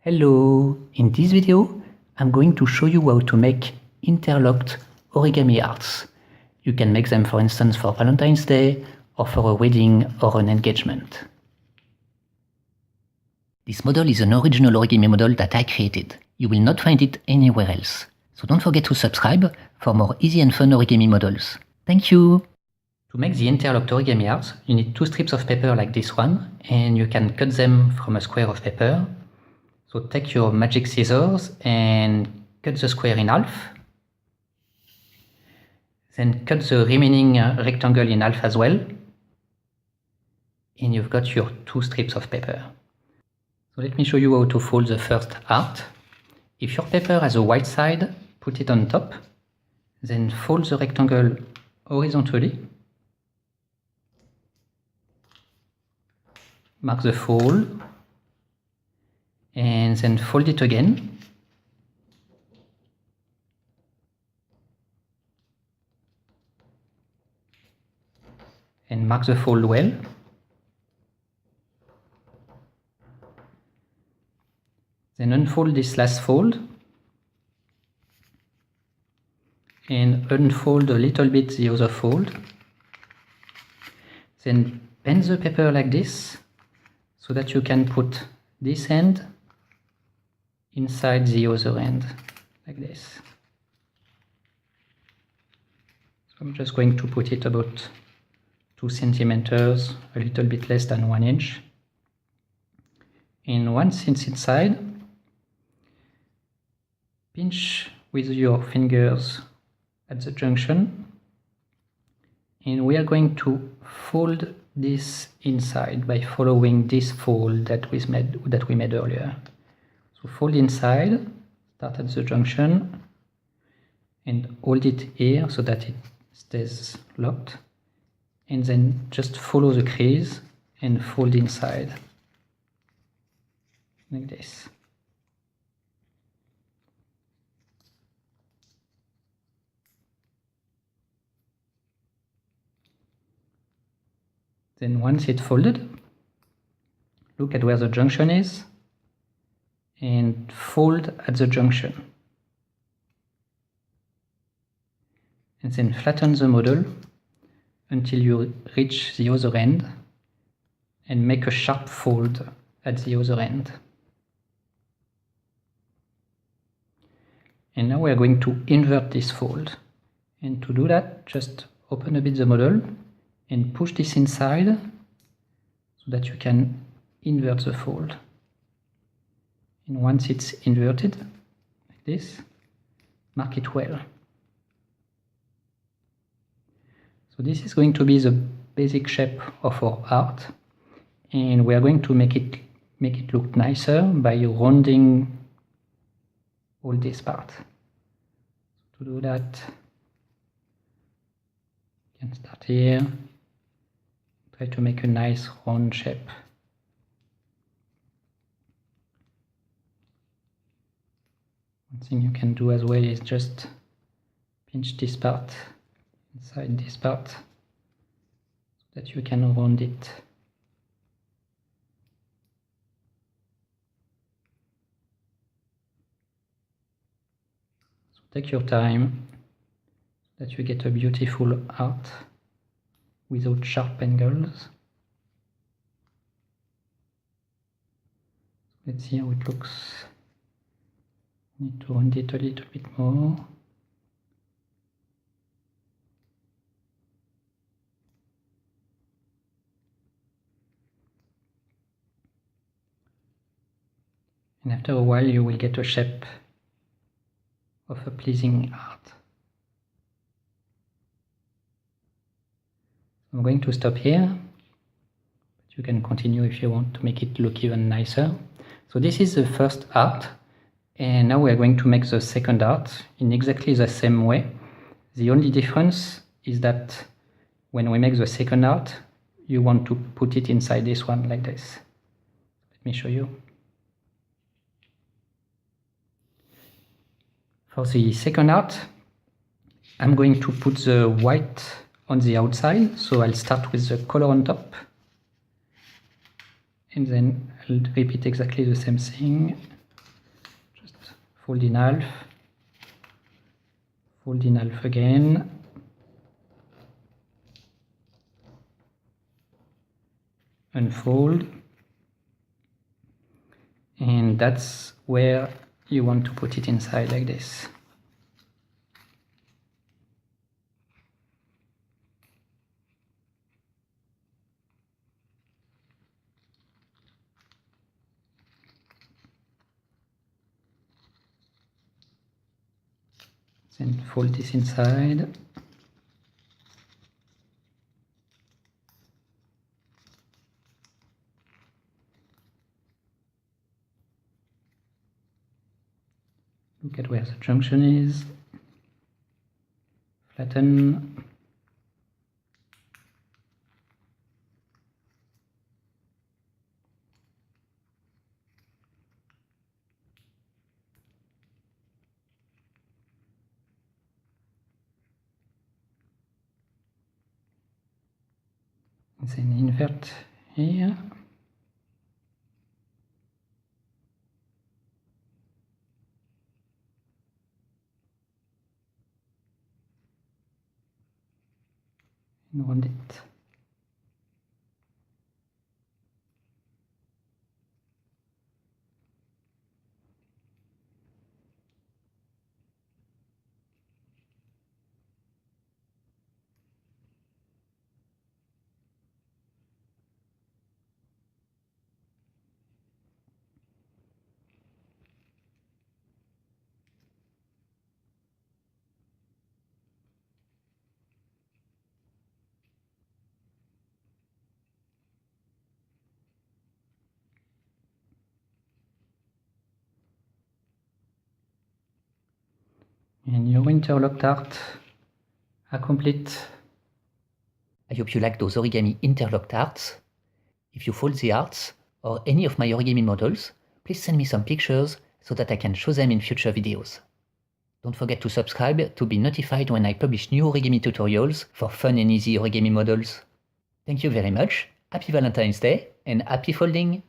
Hello! In this video, I'm going to show you how to make interlocked origami arts. You can make them, for instance, for Valentine's Day, or for a wedding or an engagement. This model is an original origami model that I created. You will not find it anywhere else. So don't forget to subscribe for more easy and fun origami models. Thank you! To make the interlocked origami arts, you need 2 strips of paper like this one, and you can cut them from a square of paper. So take your magic scissors and cut the square in half. Then cut the remaining rectangle in half as well. And you've got your 2 strips of paper. So let me show you how to fold the first art. If your paper has a white side, put it on top. Then fold the rectangle horizontally. Mark the fold. And then fold it again. And mark the fold well. Then unfold this last fold. And unfold a little bit the other fold. Then bend the paper like this, so that you can put this end inside the other end, like this. So I'm just going to put it about 2 centimeters, a little bit less than 1 inch. And once it's inside, pinch with your fingers at the junction, and we are going to fold this inside by following this fold that we made earlier. So fold inside, start at the junction, and hold it here so that it stays locked, and then just follow the crease and fold inside, like this. Then once it's folded, look at where the junction is and fold at the junction. And then flatten the model until you reach the other end and make a sharp fold at the other end. And now we are going to invert this fold. And to do that, just open a bit the model and push this inside so that you can invert the fold. And once it's inverted, like this, mark it well. So this is going to be the basic shape of our art, and we are going to make it look nicer by rounding all this part. To do that, you can start here. Try to make a nice round shape. One thing you can do as well is just pinch this part inside this part so that you can round it. So take your time so that you get a beautiful art without sharp angles. Let's see how it looks. Need to round it a little bit more. And after a while you will get a shape of a pleasing art. I'm going to stop here, but you can continue if you want to make it look even nicer. So this is the first art, and now we are going to make the second art in exactly the same way. The only difference is that when we make the second art, you want to put it inside this one like this. Let me show you. For the second art, I'm going to put the white on the outside, so I'll start with the color on top and then I'll repeat exactly the same thing fold in half, fold in half again, unfold, and that's where you want to put it inside like this. Then fold this inside. Look at where the junction is. Flatten. And then invert here. And round it. And your interlocked art are complete. I hope you like those origami interlocked arts. If you fold the arts or any of my origami models, please send me some pictures so that I can show them in future videos. Don't forget to subscribe to be notified when I publish new origami tutorials for fun and easy origami models. Thank you very much, happy Valentine's Day, and happy folding!